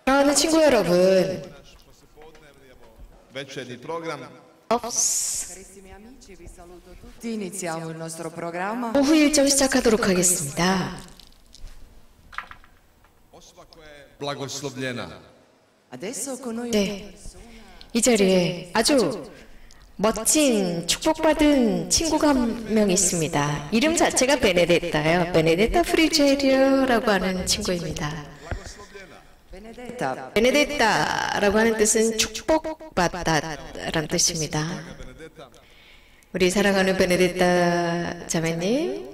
사랑하는 친구 여러분, večernji program. Carissimi amici, vi saluto tutti. Iniziamo il nostro programma. 오후 일정 시작하도록 하겠습니다. Osoba koja je blagoslovljena. Adesso con noi 네, 이 자리에 아주 멋진 축복받은 친구가 한 명 있습니다. 이름 자체가 베네데타예요. 베네데타 프리제리오라고 하는 친구입니다. Benedetta. 베네데타라고 하는 뜻은 축복받다라는 뜻입니다. 우리 사랑하는 베네데타 자매님,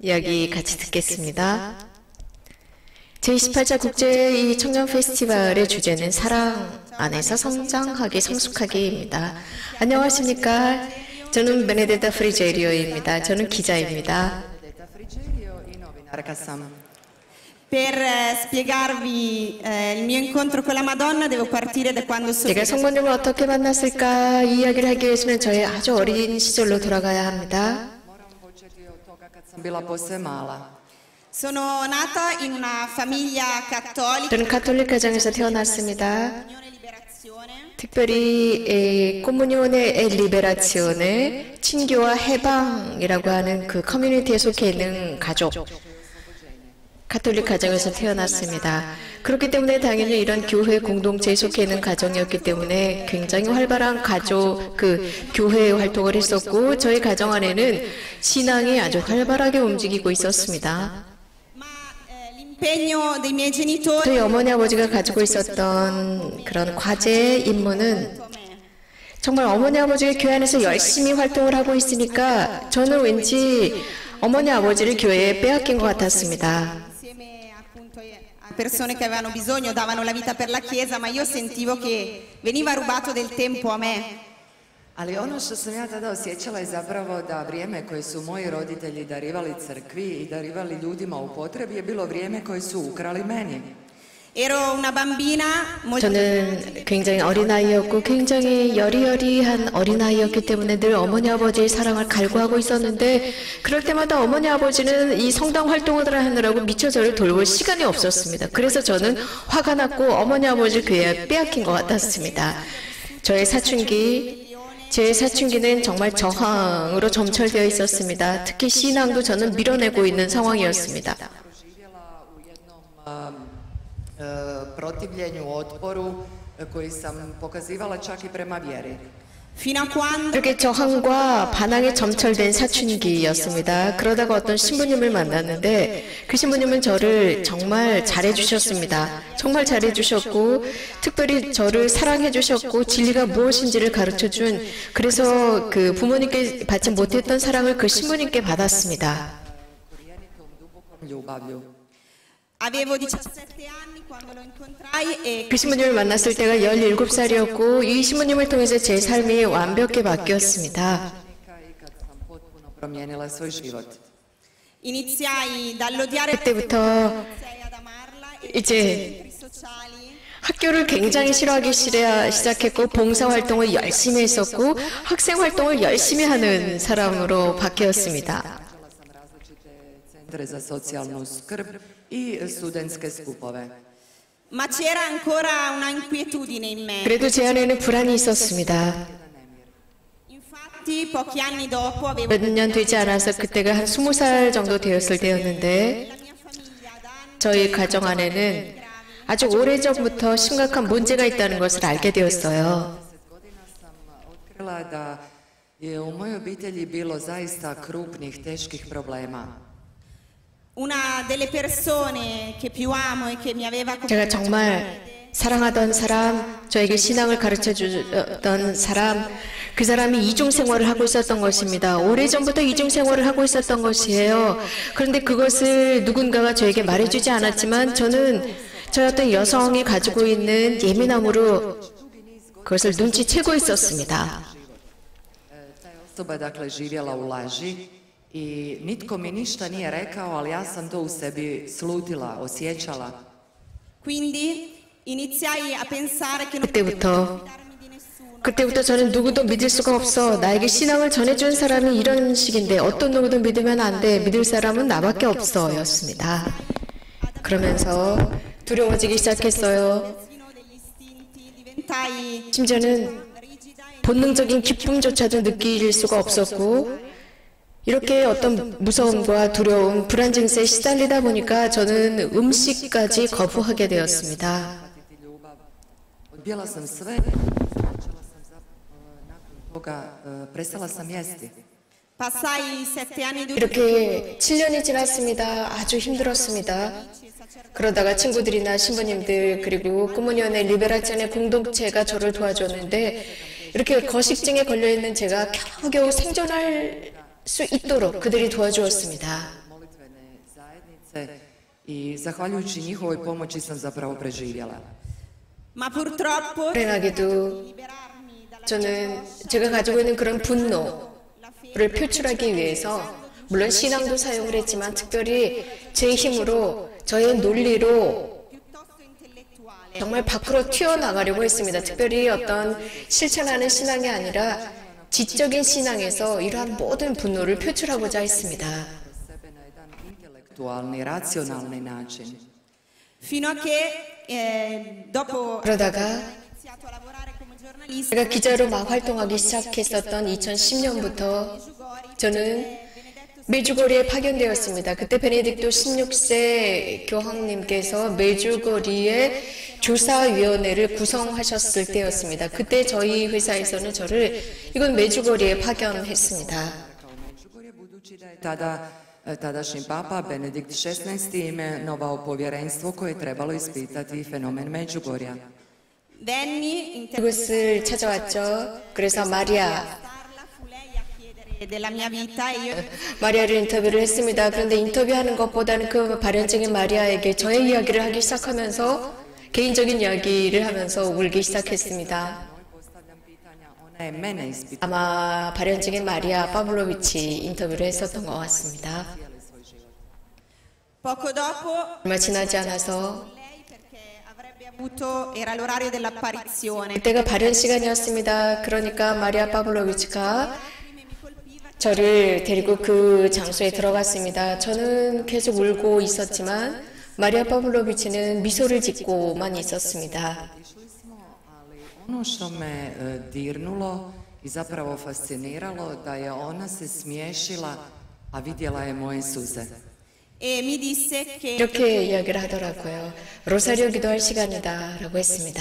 이야기 같이 듣겠습니다. 제28차 국제 이 청년 페스티벌의 주제는 사랑 안에서 성장하기, 성숙하기입니다. 안녕하십니까? 저는 베네데타 프리제리오입니다. 저는 기자입니다. Benedetta Frigerio i novinarka sam. Per spiegarvi il mio incontro con la Madonna devo partire da quando sono 제가 성모님을 어떻게 만났을까 이 이야기를 하기 위해서는 저의 아주 어린 시절로 돌아가야 합니다. Moram početi od toga kad sam bila posve mala. Sono nata in una famiglia cattolica, 저는 가톨릭 가정에서 태어났습니다. Unione Liberazione, 특별히 코무니온의 리베라치오네 친교와 해방이라고 하는 그 커뮤니티에 속해 있는 가족 가톨릭 가정에서 태어났습니다. 그렇기 때문에 당연히 이런 교회 공동체에 속해 있는 가정이었기 때문에 굉장히 활발한 가족 교회 활동을 했었고 저희 가정 안에는 신앙이 아주 활발하게 움직이고 있었습니다. ma l'impegno dei miei genitori 저희 어머니 아버지가 가지고 있었던 그런 과제 임무는 정말 어머니 아버지가 교회 안에서 열심히 활동을 하고 있으니까 저는 왠지 어머니 아버지를 교회에 빼앗긴 것 같았습니다. insieme appunto a persone che avevano bisogno davano la vita per la Chiesa, ma io sentivo che veniva rubato del tempo a me. Ali ono što sam ja tada osjećala je zapravo da vrijeme koje su moji roditelji darivali crkvi i darivali ljudima u potrebi je bilo vrijeme koje su ukrali meni. Ero una bambina molto 저는 굉장히 어린아이였고 굉장히 여리여리한 어린아이였기 때문에 늘 어머니 아버지의 사랑을 갈구하고 있었는데 그럴 때마다 어머니 아버지는 이 성당 활동을 하느라고 미처 저를 돌볼 시간이 없었습니다. 그래서 저는 화가 났고 어머니 아버지 교회에 빼앗긴 것 같았습니다. 제 사춘기는 정말 저항으로 점철되어 있었습니다. 특히 신앙도 저는 밀어내고 있는 상황이었습니다. Živjela u jednom protivljenju, otporu koji sam pokazivala čak i prema vjeri. fino a quando 이렇게 저항과 반항에 점철된 사춘기였습니다. 그러다가 어떤 신부님을 만났는데 그 신부님은 저를 정말 잘해주셨습니다. 정말 잘해주셨고 특별히 저를 사랑해주셨고 진리가 무엇인지를 가르쳐준 그래서 그 부모님께 받지 못했던 사랑을 그 신부님께 받았습니다. Korijenitom, dubokom ljubavlju. avevo 17 anni quando lo incontrai e 그 신부님을 만났을 때가 17살이었고 이 신부님을 통해서 제 삶이 완벽히 바뀌었습니다. I kad sam potpuno promijenila svoj život. iniziai dall'odiare 그때부터 iniziai ad amarla e 이제 centri sociali. 학교를 굉장히 싫어하기 시작했고 봉사활동을 열심히 했었고 학생활동을 열심히 하는 사람으로 바뀌었습니다. Pohađala sam različite centre za socijalnu skrb i studentske skupove. Ma c'era ancora una inquietudine in me. 그래도 제 안에는 불안이 있었습니다. Infatti, pochi anni dopo avevo 몇 년 되지 않아서 그때가 한 20살 정도 되었을 때였는데 la mia famiglia da anni 저희 가정 안에는 아주 오래전부터 심각한 문제가 있다는 것을 알게 되었어요. 10 godina sam otkrila da je u mojoj obitelji bilo zaista krupnih, teških problema. una delle persone che più amo e che mi aveva 제가 정말 사랑하던 사람, 저에게 신앙을 가르쳐 주던 사람, 그 사람이 이중 생활을 하고 있었던 것입니다. 오래전부터 이중 생활을 하고 있었던 것이에요. 그런데 그것을 누군가가 저에게 말해주지 않았지만 저는 저의 어떤 여성이 가지고 있는 예민함으로 그것을 눈치채고 있었습니다. Ta je osoba dakle živjela u laži i nitko mi ništa nije rekao, ali ja sam to u sebi slutila, osjećala. Quindi iniziai a pensare che non 그때부터 fidarmi di nessuno. 그때부터 저는 누구도 믿을 수가 없어. 나에게 신앙을 전해준 사람이 이런 식인데 어떤 누구도 믿으면 안 돼. 믿을 사람은 나밖에 없어 였습니다. 그러면서 두려워지기 시작했어요. 심지어는 본능적인 기쁨조차도 느낄 수가 없었고 이렇게 어떤 무서움과 두려움, 불안 증세에 시달리다 보니까 저는 음식까지 거부하게 되었습니다. Odbijala sam sve, počela sam nakon toga, prestala sam jesti. Passai 7 anni di 이렇게 7년이 지났습니다. 아주 힘들었습니다. 그러다가 친구들이나 신부님들 그리고 꾸문위원회 리베라цион의 공동체가 저를 도와줬는데 이렇게 거식증에 걸려있는 제가 겨우겨우 생존할 수 있도록 그들이 도와주었습니다. Molitvene zajednice i zahvaljujući njihovoj pomoći sam zapravo preživjela. Ma purtroppo 불행하게도 저는 제가 가지고 있는 그런 분노를 표출하기 위해서 물론 신앙도 사용을 했지만 특별히 제 힘으로 저의 논리로 정말 밖으로 튀어나가려고 했습니다. 특별히 어떤 실천하는 신앙이 아니라 지적인 신앙에서 이러한 모든 분노를 표출하고자 했습니다. Sebe na jedan intelektualni, racionalni način. fino a che dopo 그러다가 iniziato a lavorare come giornalista 제가 기자로 막 활동하기 시작했었던 2010년부터 저는 메주거리에 파견되었습니다. 그때 베네딕토 16세 교황님께서 메주거리의 조사위원회를 구성하셨을 때였습니다. 그때 저희 회사에서는 저를 이건 메주거리에 파견했습니다. Kao Međugorje, budući da je tadašnji papa Benedikt XVI imenovao povjerenstvo koje je trebalo ispitati fenomen Međugorja. Danny 이곳을 찾아왔죠. 그래서 마리아, fu lei a chiedere della mia vita e io 마리아를 인터뷰를 했습니다. 그런데 인터뷰하는 것보다는 그 발현증인 마리아에게 저의 이야기를 하기 시작하면서 개인적인 이야기를 하면서 울기 시작했습니다. Postavljam pitanja, ona je mene ispitala 아마 발현증인 마리아 파블로비치 인터뷰를 했었던 것 같습니다. poco dopo 얼마 지나지 않아서 lei perché avrebbe avuto era l'orario dell'apparizione. 그때가 발현 시간이었습니다. 그러니까 마리아 파블로비치가 저를 데리고 그 장소에 들어갔습니다. 저는 계속 울고 있었지만 마리아 파블로비치는 미소를 짓고만 있었습니다. Išli smo, ali ono što me dirnulo i zapravo fasciniralo da je ona se smiješila, a vidjela je moje suze. E mi disse che 이렇게 이야기를 하더라고요. 로사리오 기도할 시간이다 라고 했습니다.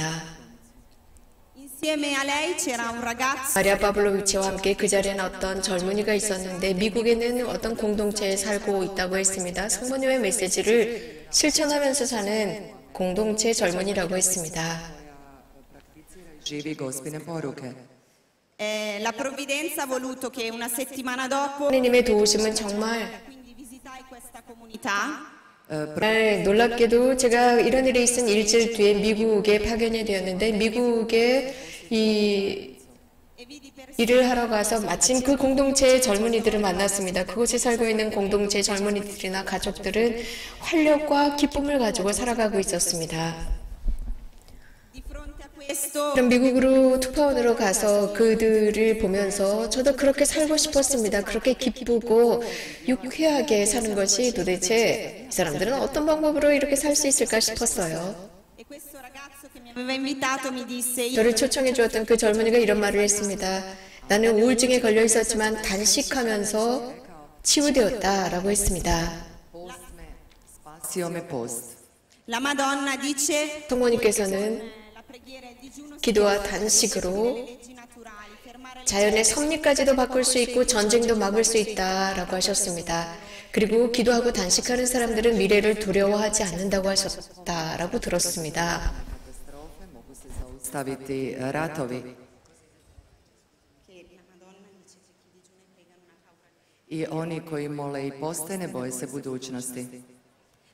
insieme a lei c'era un ragazzo 마리아 파블로비치와 함께 그 자리에는 어떤 젊은이가 있었는데 미국에는 어떤 공동체에 살고 있다고 했습니다. 성모님의 메시지를 실천하면서 사는 공동체 젊은이라고 했습니다. Živi gospine poruke. la provvidenza ha voluto che una settimana dopo 하느님의 도우심은 정말 quindi visitai questa comunità 정말 놀랍게도 제가 이런 일이 있은 일주일 뒤에 미국에 파견이 되었는데 미국에 이 e vidi persone 일을 하러 가서 마침 그 공동체의 젊은이들을 만났습니다. 그곳에 살고 있는 공동체 젊은이들이나 가족들은 활력과 기쁨을 가지고 살아가고 있었습니다. di fronte a questo 그럼 미국으로 투파원으로 가서 그들을 보면서 저도 그렇게 살고 싶었습니다. 그렇게 기쁘고 유쾌하게 사는 것이 도대체 이 사람들은 어떤 방법으로 이렇게 살 수 있을까 싶었어요. e questo ragazzo che mi aveva invitato mi disse io 저를 초청해 주었던 그 젊은이가 이런 말을 했습니다. 나는 우울증에 걸려 있었지만 단식하면서 치유되었다라고 했습니다. Post me, spasio me post. la Madonna dice 성모님께서는 la preghiera e il digiuno 기도와 단식으로 leggi naturali fermare 자연의 섭리까지도 바꿀 수 있고 전쟁도 막을 수 있다라고 하셨습니다. 그리고 기도하고 단식하는 사람들은 미래를 두려워하지 않는다고 하셨다라고 들었습니다. Katastrofe, mogu se zaustaviti ratovi. I oni koji mole i poste ne boje se budućnosti.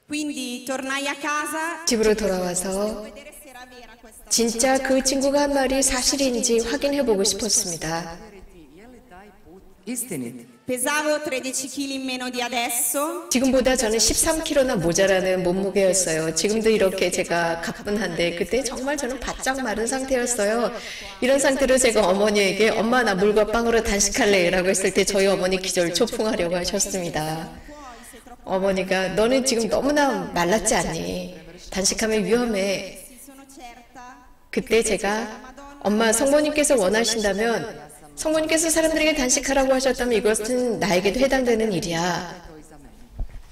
quindi tornai a casa 집으로 돌아와서 vedere se era vera questa 진짜 그 친구가 한 말이 사실인지 확인해 보고 싶었습니다. Vjeriti je li taj put istinit. Pesavo 13 kg in meno di adesso. 지금보다 저는 13kg나 모자라는 몸무게였어요. 지금도 이렇게 제가 가뿐한데 그때 정말 저는 바짝 마른 상태였어요. 이런 상태로 제가 어머니에게 엄마 나 물과 빵으로 단식할래 라고 했을 때 저희 어머니 기절 초풍하려고 하셨습니다. 어머니가 너는 지금 너무나 말랐지 않니? 단식하면 위험해. Sono certa. 그때 제가 엄마 성모님께서 원하신다면 성모님께서 사람들에게 단식하라고 하셨다면 이것은 나에게도 해당되는 일이야.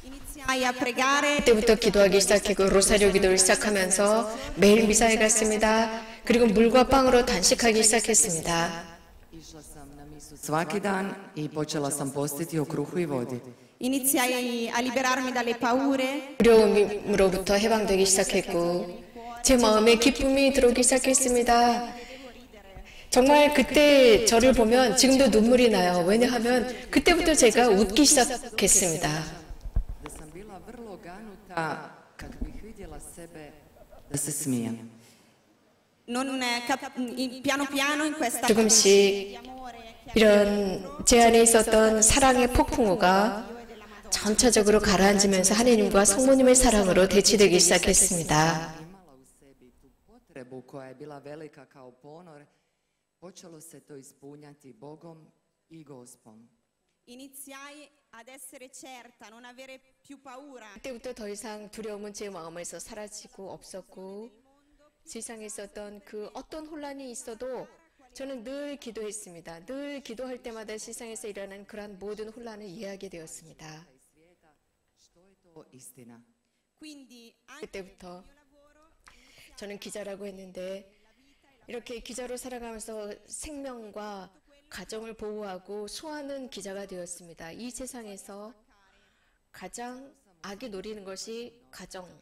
Iniziai a pregare. 그때부터 기도하기 시작했고 로사리오 기도를 시작하면서 매일 미사에 갔습니다. 그리고 물과 빵으로 단식하기 시작했습니다. Išla sam na misu svaki dan i počela sam postiti o kruhu i vodi. Iniziai a liberarmi dalle paure. 두려움으로부터 해방되기 시작했고 제 마음에 기쁨이 들어오기 시작했습니다. 정말 그때 저를 보면 지금도 눈물이 나요. 왜냐하면 그때부터 제가 웃기 시작했습니다. Da sam bila vrlo ganuta kad bih vidjela sebe da se smijem. Piano piano in questa 조금씩 di amore che 이런 제 안에 있었던 사랑의 폭풍우가 점차적으로 가라앉으면서 하나님과 성모님의 사랑으로 대치되기 시작했습니다. Imala u sebi tu potrebu koja je bila velika kao ponor, počelo se to ispunjati Bogom i Gospom. iniziai ad essere certa, non avere più paura. 그때부터 더 이상 두려움은 제 마음에서 사라지고 없었고 세상에 있었던 그 어떤 혼란이 있어도 저는 늘 기도했습니다. 늘 기도할 때마다 세상에서 일어나는 그러한 모든 혼란을 이해하게 되었습니다. Što je to istina? Quindi anche 그때부터 저는 기자라고 했는데 이렇게 기자로 살아가면서 생명과 가정을 보호하고 수호하는 기자가 되었습니다. 이 세상에서 가장 악이 노리는 것이 가정입니다.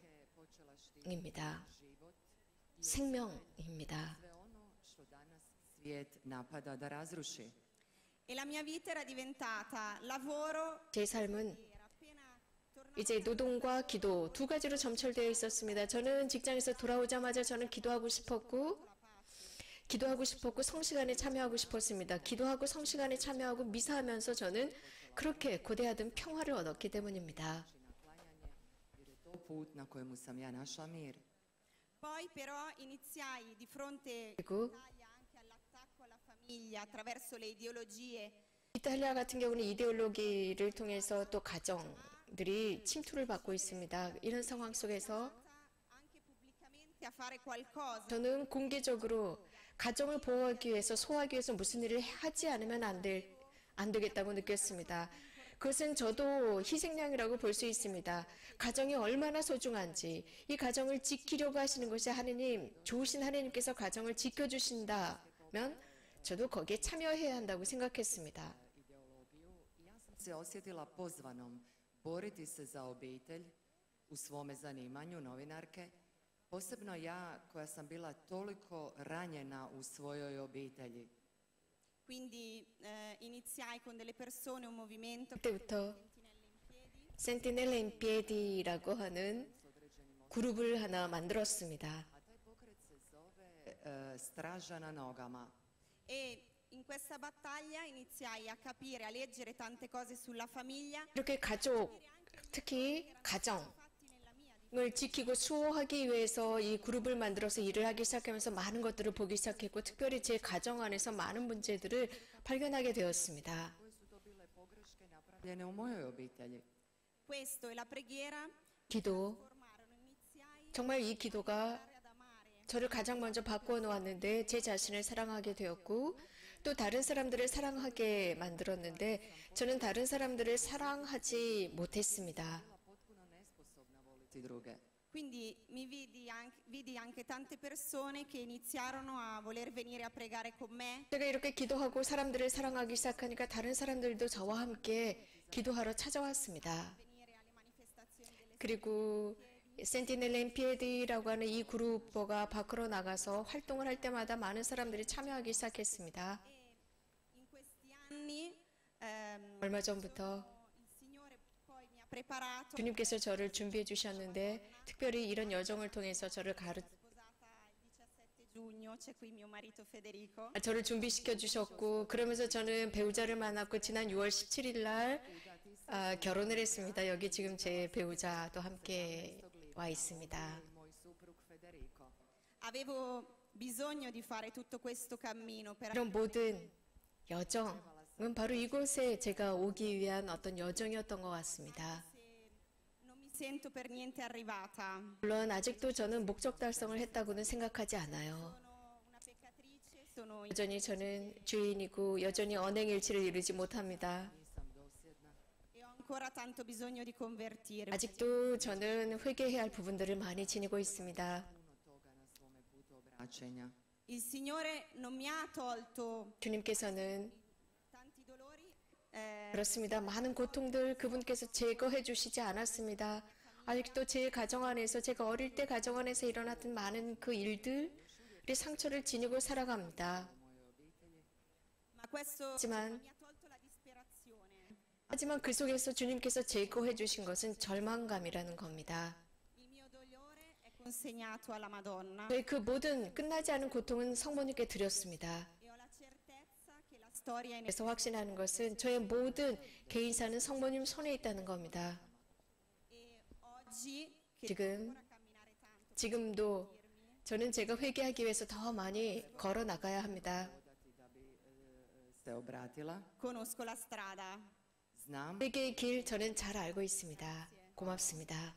생명입니다. Sve ono što danas svijet napada da razruši. e la mia vita era diventata lavoro. 제 삶은 Era appena tornata 이제 노동과 기도 두 가지로 점철되어 있었습니다. 저는 직장에서 돌아오자마자 저는 기도하고 싶었고 성시간에 참여하고 싶었습니다. 기도하고 성시간에 참여하고 미사하면서 저는 그렇게 고대하던 평화를 얻었기 때문입니다. Jer je to put na kojemu sam ja našla mir. Poi però iniziai di fronte 그리고 anche all'attacco alla famiglia attraverso le ideologie. 이탈리아 같은 경우는 이데올로기를 통해서 또 가정들이 침투를 받고 있습니다. 이런 상황 속에서 Anche pubblicamente a fare qualcosa. 저는 공개적으로 가정을 보호하기 위해서 소화하기 위해서 무슨 일을 하지 않으면 안 되겠다고 느꼈습니다. 그것은 저도 희생양이라고 볼 수 있습니다. 가정이 얼마나 소중한지 이 가정을 지키려고 하시는 것이 하느님, 좋으신 하느님께서 가정을 지켜주신다면 저도 거기에 참여해야 한다고 생각했습니다. Ideologiju. Ja sam se osjetila pozvanom boriti se za obitelj u svome zanimanju novinarke, posebno ja koja sam bila toliko ranjena u svojoj obitelji. Quindi iniziai con delle persone un movimento 그때부터 센티넬레 인피에디라고 하는 그룹을 하나 만들었습니다. A taj pokret se zove Straža na nogama. e in questa battaglia iniziai a capire, a leggere tante cose sulla famiglia. 이렇게 가족, 특히 가정을 지키고 수호하기 위해서 이 그룹을 만들어서 일을 하기 시작하면서 많은 것들을 보기 시작했고 특별히 제 가정 안에서 많은 문제들을 발견하게 되었습니다. Koje su to bile pogreške napravljene u mojoj obitelji? Questo e la preghiera 기도, formarono, iniziai 정말 이 기도가 ad amare. 저를 가장 먼저 바꾸어 놓았는데 제 자신을 사랑하게 되었고 또 다른 사람들을 사랑하게 만들었는데 저는 다른 사람들을 사랑하지 못했습니다. Potpuno nesposobna voliti druge. Quindi vidi anche tante persone che iniziarono a voler venire a pregare con me. 제가 이렇게 기도하고 사람들을 사랑하기 시작하니까 다른 사람들도 저와 함께 기도하러 찾아왔습니다. Venire alle manifestazioni delle 그리고 센티넬레 인피에디라고 하는 이 그룹가 밖으로 나가서 활동을 할 때마다 많은 사람들이 참여하기 시작했습니다. in questi anni 얼마 전부터 il Signore poi mi ha preparato. 주님께서 저를 준비해 주셨는데 특별히 이런 여정을 통해서 저를 Sposata il 17 giugno, c'è qui mio marito Federico. 저를 준비시켜 주셨고 그러면서 저는 배우자를 만났고 지난 6월 17일 날 결혼을 했습니다. 여기 지금 제 배우자도 함께 와 있습니다. Il moj suprug Federico. Avevo bisogno di fare tutto questo cammino per 이런 모든 여정은 바로 이곳에 제가 오기 위한 어떤 여정이었던 것 같습니다. non mi sento per niente arrivata. 물론 아직도 저는 목적 달성을 했다고는 생각하지 않아요. Sono una peccatrice, sono 여전히 저는 죄인이고 여전히 언행일치를 이루지 못합니다. Nisam dosljedna. e ho ancora tanto bisogno di convertirmi. 아직도 저는 회개해야 할 부분들을 많이 지니고 있습니다. Puno toga na svome putu obraćenja. Il Signore non mi ha tolto 주님께서는 tanti dolori, 그렇습니다. 많은 고통들 그분께서 제거해 주시지 않았습니다. 아직도 제 가정 안에서 제가 어릴 때 가정 안에서 일어났던 많은 그 일들이 상처를 지니고 살아갑니다. ma questo 하지만 mi ha tolto la disperazione. 하지만 그 속에서 주님께서 제거해 주신 것은 절망감이라는 겁니다. Il mio dolore è consegnato alla Madonna 저희 그 모든 끝나지 않은 고통은 성모님께 드렸습니다. e ho la certezza che la storia è nel 그래서 확신하는 것은 저의 모든 개인사는 성모님 손에 있다는 겁니다. e oggi che 지금 devo ancora camminare tanto 지금도 저는 제가 회개하기 위해서 더 많이 걸어 나가야 합니다. Dati da bi se obratila. conosco la strada. Znam 회개의 길 저는 잘 알고 있습니다. 고맙습니다.